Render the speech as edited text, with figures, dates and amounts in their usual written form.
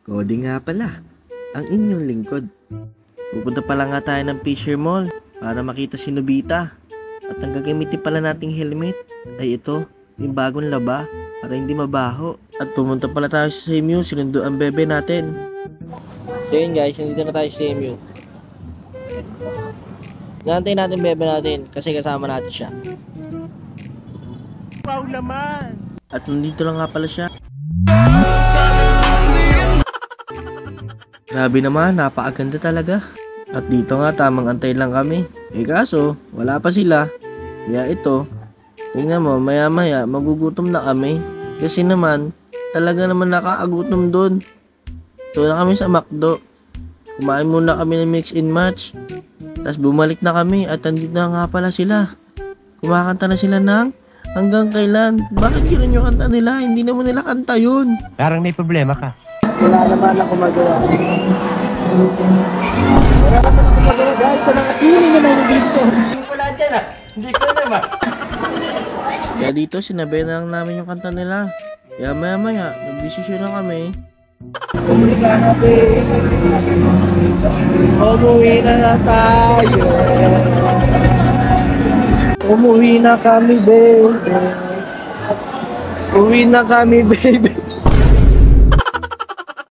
Cody nga pala, ang inyong lingkod. Pupunta pala nga tayo ng Fisher Mall para makita si Nobita. At ang gagamitin pala nating helmet ay ito, yung bagong laba para hindi mabaho. At pumunta pala tayo sa CMU, sinundo ang bebe natin. So yun guys, nandito na tayo sa CMU. Nantay natin bebe natin kasi kasama natin siya. Wow naman! At nandito lang nga pala siya. Grabe naman, napakaganda talaga. At dito nga, tamang antay lang kami. Kaso, wala pa sila. Kaya ito, tingnan mo, maya maya, magugutom na kami. Kasi naman, talaga naman nakakagutom doon. Ito na kami sa McDo. Kumain muna kami ng mix and match. Tapos bumalik na kami at nandito na nga pala sila. Kumakanta na sila ng hanggang kailan. Bakit yun yung kanta nila? Hindi naman nila kanta yun. Parang may problema ka. Wala naman ako magawa. Wala naman ako magawa dahil sa nakatili na lang dito. Hindi ko na dyan ah. Hindi ko naman. Kaya dito sinabi na lang namin yung kanta nila. Kaya maya maya, nagdesisyon na kami. Umuwi na tayo. Umuwi na kami baby. Uwi na kami baby.